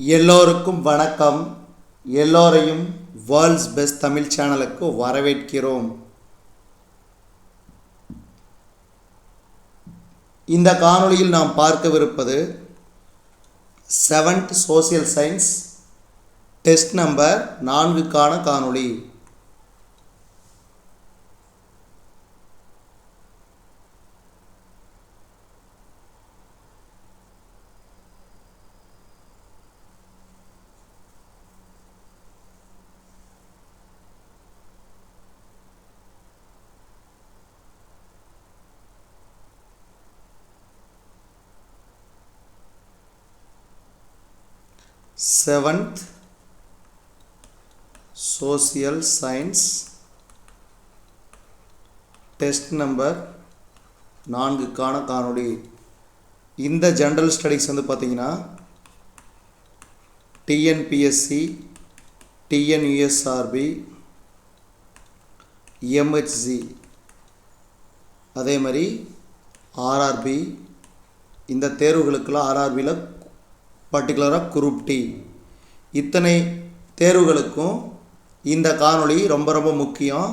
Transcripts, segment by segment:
எல்லோருக்கும் வணக்கம். எல்லோரையும் வேர்ல்ட்ஸ் பெஸ்ட் தமிழ் சேனலுக்கு வரவேற்கிறோம். இந்த காணொளியில் நாம் பார்க்கவிருப்பது 7th social science test number 4க்கான காணொளி. Seventh social science test number 4க்கான காணொளி. இந்த ஜென்ரல் ஸ்டடீஸ் பார்த்தீங்கன்னா டிஎன்பிஎஸ்சி, டிஎன்யூஎஸ்ஆர்பி, எம்ஹெச்சி, அதே மாதிரி ஆர்ஆர்பி, இந்த தேர்வுகளுக்கெல்லாம் ஆர்ஆர்பியில் பர்டிகுலராக குரூப் டி, இத்தனை தேர்வுகளுக்கும் இந்த காணொளி ரொம்ப ரொம்ப முக்கியம்.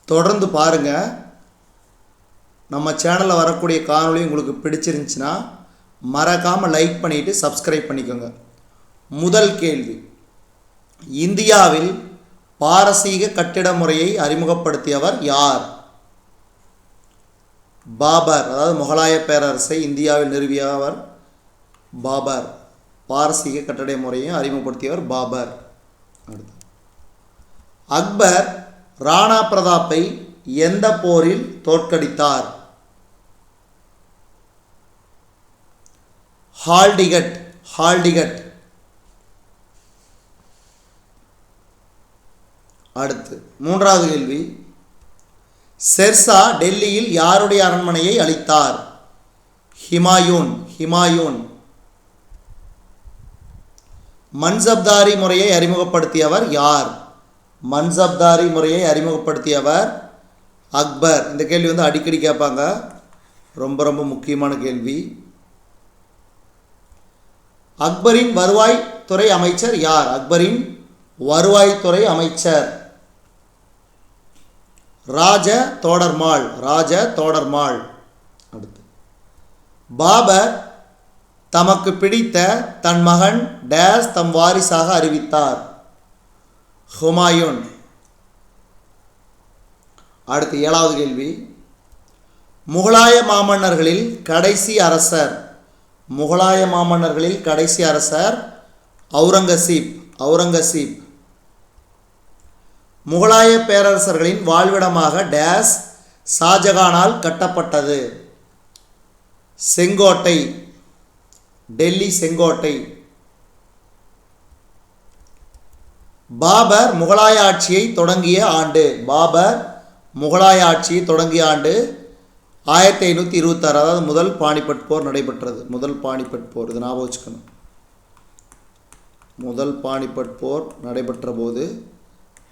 தொடர்ந்து பாருங்கள். நம்ம சேனலில் வரக்கூடிய காணொளி உங்களுக்கு பிடிச்சிருந்துச்சுன்னா மறக்காமல் லைக் பண்ணிவிட்டு சப்ஸ்கிரைப் பண்ணிக்கோங்க. முதல் கேள்வி, இந்தியாவில் பாரசீக கட்டிட முறையை அறிமுகப்படுத்தியவர் யார்? பாபர், அதாவது முகலாய பேரரசை இந்தியாவில் நிறுவியவர் பாபர். பாரசீக கட்டட முறையும் அறிமுகப்படுத்தியவர் பாபர். அக்பர் ராணா பிரதாப்பை எந்த போரில் தோற்கடித்தார்? ஹால்டிகட். அடுத்து மூன்றாவது கேள்வி, ஷெர்ஷா டெல்லியில் யாருடைய அரண்மனையை அளித்தார்? ஹிமாயூன். மன்சப்தாரி முறையை அறிமுகப்படுத்தியவர் யார்? மன்சப்தாரி முறையை அறிமுகப்படுத்தியவர் அக்பர். இந்த கேள்வி அடிக்கடி கேட்பாங்க, ரொம்ப ரொம்ப முக்கியமான கேள்வி. அக்பரின் வருவாய்த்துறை அமைச்சர் யார்? அக்பரின் வருவாய்த்துறை அமைச்சர் ராஜ தோடர்மால். அடுத்து, பாபர் தமக்கு பிடித்த தன் மகன் டேஸ் தம் வாரிசாக அறிவித்தார்? ஹுமாயூன். அடுத்து ஏழாவது கேள்வி, முகலாய மாமன்னர்களில் கடைசி அரசர் அவுரங்கசீப். முகலாய பேரரசர்களின் வாழ்விடமாக டேஸ் ஷாஜகானால் கட்டப்பட்டது? செங்கோட்டை, டெல்லி செங்கோட்டை. பாபர் முகலாய ஆட்சியை தொடங்கிய ஆண்டு? 1526, அதாவது முதல் பானிபட் போர் நடைபெற்றது. முதல் பானிபட் போர், இது ஞாபகம் வச்சுக்கணும். முதல் பானிபட் போர் நடைபெற்ற போது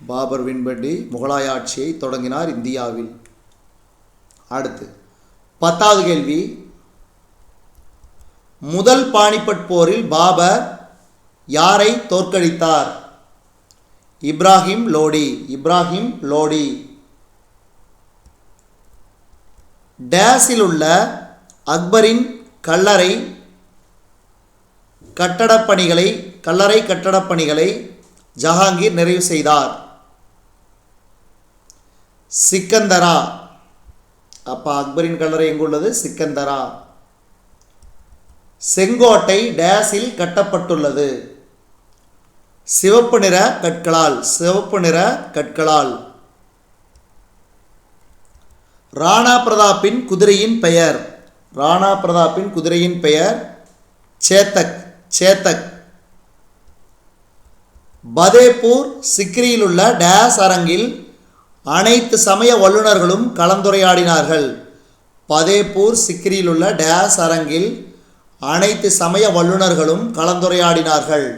பாபர் வின்படி முகலாய ஆட்சியை தொடங்கினார் இந்தியாவில். அடுத்து 10வது கேள்வி, முதல் பானிபட் போரில் பாபர் யாரை தோற்கடித்தார்? இப்ராஹிம் லோடி. டேஸில் உள்ள அக்பரின் கல்லறை கட்டடப்பணிகளை ஜஹாங்கீர் நிறைவு செய்தார்? சிக்கந்தரா. அப்போ அக்பரின் கல்லறை எங்குள்ளது? சிக்கந்தரா. செங்கோட்டை டேஸில் கட்டப்பட்டுள்ளது? சிவப்பு நிற கற்களால். ராணா பிரதாப்பின் குதிரையின் பெயர்? சேத்தக். பதேப்பூர் சிக்ரியில் உள்ள டேஸ் அரங்கில் அனைத்து சமய வல்லுநர்களும் கலந்துரையாடினார்கள்? பதேப்பூர் சிக்ரியில் உள்ள டேஸ் அரங்கில் அனைத்து சமய வல்லுநர்களும் கலந்துரையாடினார்கள்?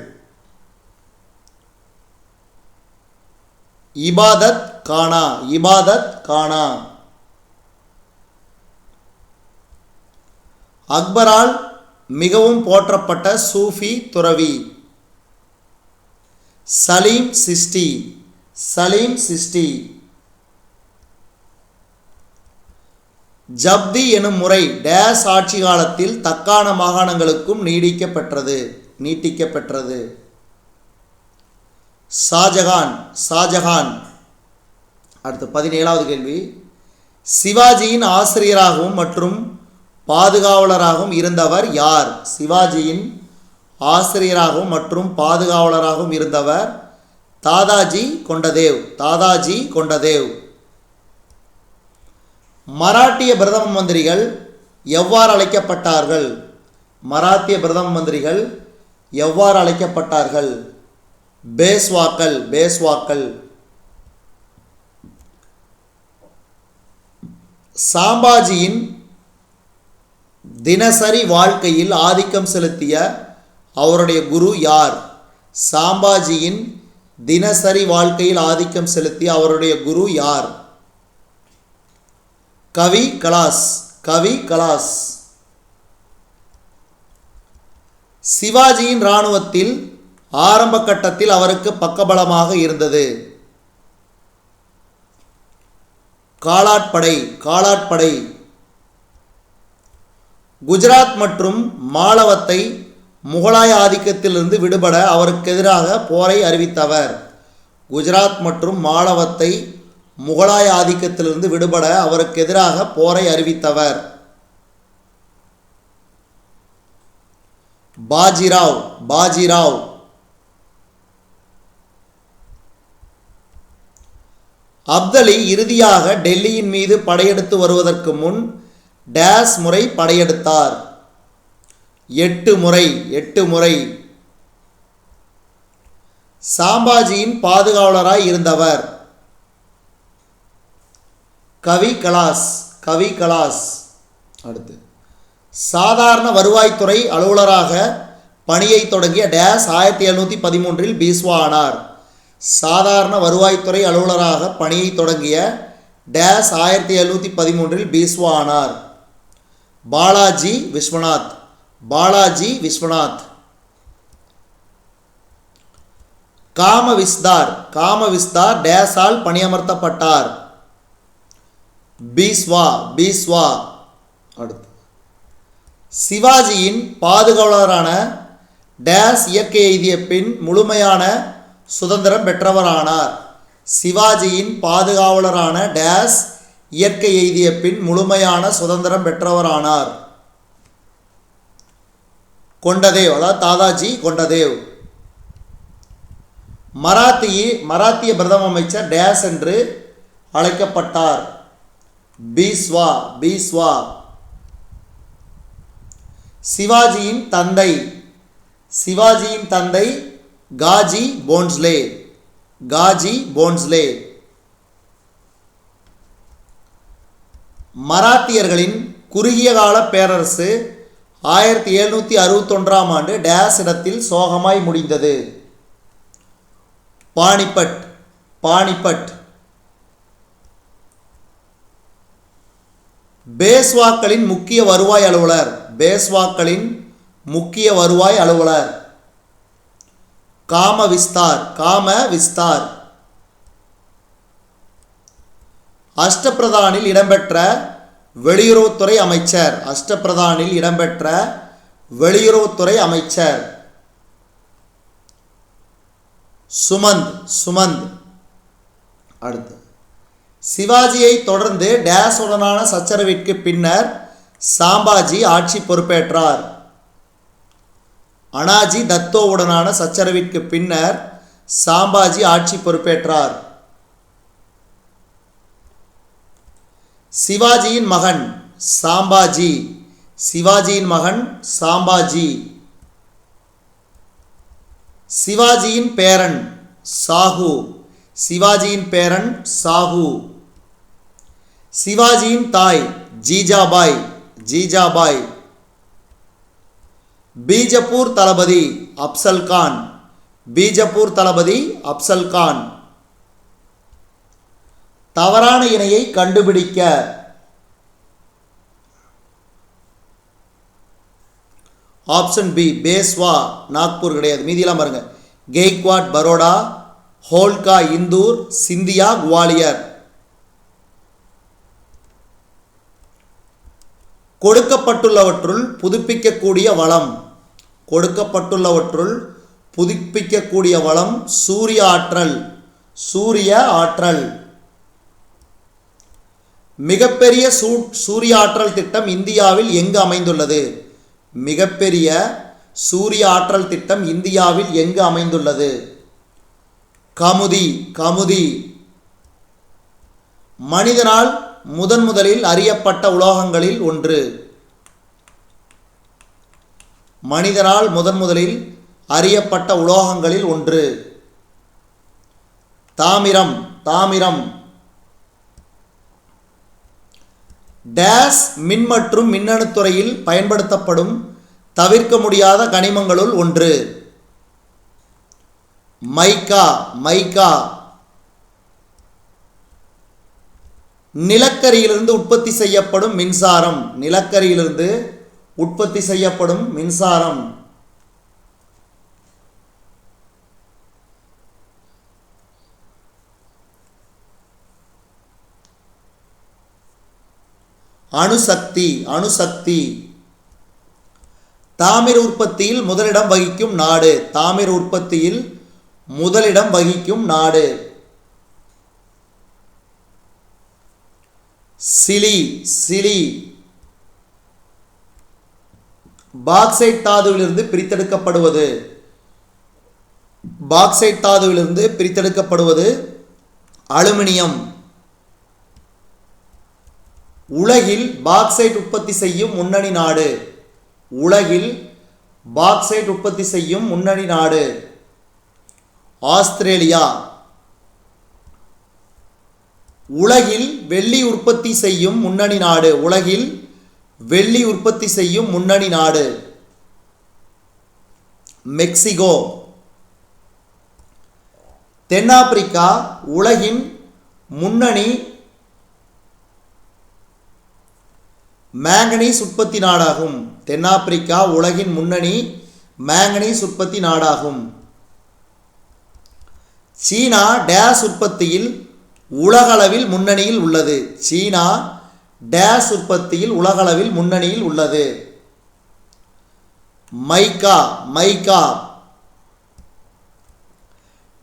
இபாதத் கானா. அக்பரால் மிகவும் போற்றப்பட்ட சூஃபி துறவி. சலீம் சிஷ்டி. சலீம் சிஷ்டி. ஜப்தி எனும் முறை டேஸ் ஆட்சி காலத்தில் தக்கான மாகாணங்களுக்கும் நீட்டிக்கப்பெற்றது. ஷாஜகான். ஷாஜகான். அடுத்து 17வது கேள்வி. சிவாஜியின் ஆசிரியராகவும் மற்றும் பாதுகாவலராகவும் இருந்தவர் யார்? சிவாஜியின் ஆசிரியராகவும் மற்றும் பாதுகாவலராகவும் இருந்தவர் தாதாஜி கொண்டதேவ். தாதாஜி கொண்டதேவ். மராட்டிய பிரதம மந்திரிகள் எவ்வாறு அழைக்கப்பட்டார்கள்? மராத்திய பிரதம மந்திரிகள் எவ்வாறு அழைக்கப்பட்டார்கள்? பேஸ்வாக்கள். பேஸ்வாக்கள். சாம்பாஜியின் தினசரி வாழ்க்கையில் ஆதிக்கம் செலுத்திய அவருடைய குரு யார்? சாம்பாஜியின் தினசரி வாழ்க்கையில் ஆதிக்கம் செலுத்திய அவருடைய குரு யார்? கவி கலாஸ். கவி கலாஸ். சிவாஜியின் இராணுவத்தில் ஆரம்ப கட்டத்தில் அவருக்கு பக்கபலமாக இருந்தது. காலாட்படை. காலாட்படை. குஜராத் மற்றும் மாலவத்தை முகலாய ஆதிக்கத்திலிருந்து விடுபட அவருக்கு எதிராக போரை அறிவித்தவர். குஜராத் மற்றும் மாலவத்தை முகலாய ஆதிக்கத்திலிருந்து விடுபட அவருக்கு எதிராக போரை அறிவித்தவர் பாஜிராவ். பாஜிராவ். அப்தலி இறுதியாக டெல்லியின் மீது படையெடுத்து வருவதற்கு முன் டேஸ் முறை படையெடுத்தார்? 8 முறை. 8 முறை. சாம்பாஜியின் பாதுகாவலராய் இருந்தவர் கவி கலாஸ். கவி கலாஸ். அடுத்து சாதாரண வருவாய்த்துறை அலுவலராக பணியை தொடங்கிய டேஸ் 1713 பீஸ்வா ஆனார். சாதாரண வருவாய்த்துறை அலுவலராக பணியை தொடங்கிய டேஸ் 1713 பீஸ்வா ஆனார். பாலாஜி விஸ்வநாத். பாலாஜி விஸ்வநாத். காமவிஸ்தார். காமவிஸ்தார் டேஸால் பணியமர்த்தப்பட்டார்? பீஸ்வா. பீஸ்வா. அடுத்து சிவாஜியின் பாதுகாவலரான டேஸ் இயற்கை எய்திய பின் முழுமையான சுதந்திரம் பெற்றவரானார்? சிவாஜியின் பாதுகாவலரான டேஸ் இயற்கை எய்திய பின் முழுமையான சுதந்திரம் பெற்றவரானார்? கொண்டதேவ். அதாவது தாதாஜி கொண்டதேவ். மராத்திய பிரதம அமைச்சர் டேஸ் என்று அழைக்கப்பட்டார்? பீஸ்வா. பீஸ்வா. சிவாஜியின் தந்தை. சிவாஜியின் தந்தை காஜி போன்ஸ்லே. காஜி போன்ஸ்லே. மராத்தியர்களின் குறுகிய கால பேரரசு 1761 ஆண்டு டேஸ் இடத்தில் சோகமாய் முடிந்தது? பானிபட். பானிபட். பேஸ்வாக்களின் முக்கிய வருவாய் அலுவலர். பேஸ்வாக்களின் முக்கிய வருவாய் அலுவலர் காமவிஸ்தார். காமவிஸ்தார். அஷ்டபிரதானில் இடம்பெற்ற வெளியுறவுத்துறை அமைச்சர். அஷ்டபிரதானில் இடம்பெற்ற வெளியுறவுத்துறை அமைச்சர் சுமந்த். சுமந்த். அடுத்து சிவாஜியை தொடர்ந்து டேஸுடனான சச்சரவிற்கு பின்னர் சாம்பாஜி ஆட்சி பொறுப்பேற்றார்? அனாஜி தத்தோவுடனான சச்சரவிற்கு பின்னர் சாம்பாஜி ஆட்சி பொறுப்பேற்றார்? சிவாஜியின் மகன் சாம்பாஜி. சிவாஜியின் மகன் சாம்பாஜி. சிவாஜியின் பேரன் சாஹு. சிவாஜியின் பேரன் சாஹு. சிவாஜியின் தாய் ஜீஜாபாய். ஜீஜாபாய். பீஜப்பூர் தளபதி அப்சல்கான். பீஜப்பூர் தளபதி அப்சல்கான். தவறான இணையை கண்டுபிடிக்க ஆப்ஷன் பி பேஸ்வா நாக்பூர் கிடையாது, மீதியெல்லாம் பாருங்க. கெய்க்வாட் பரோடா, ஹோல்கா இந்தூர், சிந்தியா குவாலியர். கொடுக்கப்பட்டுள்ளவற்றுள் புதுப்பிக்கக்கூடிய வளம், கொடுக்கப்பட்டுள்ளவற்றுள் புதுப்பிக்கக்கூடிய வளம் சூரிய ஆற்றல், சூரிய ஆற்றல். மிகப்பெரிய சூரிய ஆற்றல் திட்டம் இந்தியாவில் எங்கு அமைந்துள்ளது? மிகப்பெரிய சூரிய ஆற்றல் திட்டம் இந்தியாவில் எங்கு அமைந்துள்ளது? கமுதி, கமுதி. மனிதனால் முதலில் அறியப்பட்ட உலோகங்களில் ஒன்று. மனிதனால் முதலில் அறியப்பட்ட உலோகங்களில் ஒன்று தாமிரம், தாமிரம். டேஸ் மின் மற்றும் மின்னணு துறையில் பயன்படுத்தப்படும் தவிர்க்க முடியாத கனிமங்களுள் ஒன்று மைக்கா, மைக்கா. நிலக்கரியிலிருந்து உற்பத்தி செய்யப்படும் மின்சாரம், நிலக்கரியிலிருந்து உற்பத்தி செய்யப்படும் மின்சாரம் அணுசக்தி, அணுசக்தி. தாமிர உற்பத்தியில் முதலிடம் வகிக்கும் நாடு, தாமிர உற்பத்தியில் முதலிடம் வகிக்கும் நாடு சிலி, சிலி. பாக்சைட் தாதுவிலிருந்து பிரித்தெடுக்கப்படுவது, பாக்சைட் தாதுவிலிருந்து பிரித்தெடுக்கப்படுவது அலுமினியம். உலகில் பாக்சைட் உற்பத்தி செய்யும் முன்னணி நாடு, உலகில் பாக்சைட் உற்பத்தி செய்யும் முன்னணி நாடு ஆஸ்திரேலியா. உலகில் வெள்ளி உற்பத்தி செய்யும் முன்னணி நாடு, உலகில் வெள்ளி உற்பத்தி செய்யும் முன்னணி நாடு மெக்சிகோ. தென்னாப்பிரிக்கா உலகின் முன்னணி மேங்கனீஸ் உற்பத்தி நாடாகும், தென்னாப்பிரிக்கா உலகின் முன்னணி மேங்கனீஸ் உற்பத்தி நாடாகும். சீனா டேஸ் உற்பத்தியில் உலகளவில் முன்னணியில் உள்ளது, சீனா டேஸ் உற்பத்தியில் உலகளவில் முன்னணியில் உள்ளது மைக்கா, மைக்கா.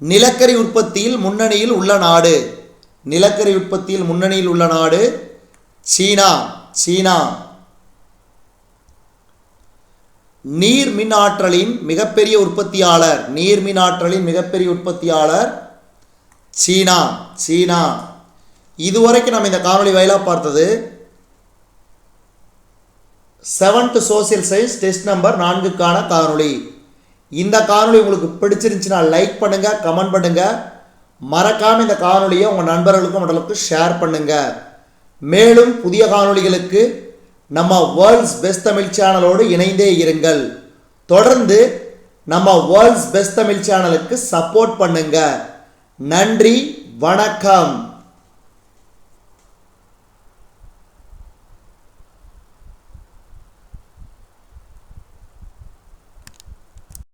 நிலக்கரி உற்பத்தியில் முன்னணியில் உள்ள நாடு, நிலக்கரி உற்பத்தியில் முன்னணியில் உள்ள நாடு சீனா, சீனா. நீர் மின் ஆற்றலின் மிகப்பெரிய உற்பத்தியாளர், நீர் மின் ஆற்றலின் மிகப்பெரிய உற்பத்தியாளர் சீனா, சீனா. இதுவரைக்கும் நம்ம இந்த காணொளி வாயிலாக பார்த்தது 7th social science test number 4க்கான காணொளி. இந்த காணொளி உங்களுக்கு பிடிச்சிருந்துச்சுன்னா லைக் பண்ணுங்க, கமெண்ட் பண்ணுங்க, மறக்காம இந்த காணொளியை உங்கள் நண்பர்களுக்கும் மற்றவர்களுக்கும் ஷேர் பண்ணுங்க. மேலும் புதிய காணொளிகளுக்கு நம்ம வேர்ல்ட்ஸ் பெஸ்ட் தமிழ் சேனலோடு இணைந்தே இருங்கள். தொடர்ந்து நம்ம வேர்ல்ட்ஸ் பெஸ்ட் தமிழ் சேனலுக்கு சப்போர்ட் பண்ணுங்க. நன்றி, வணக்கம்.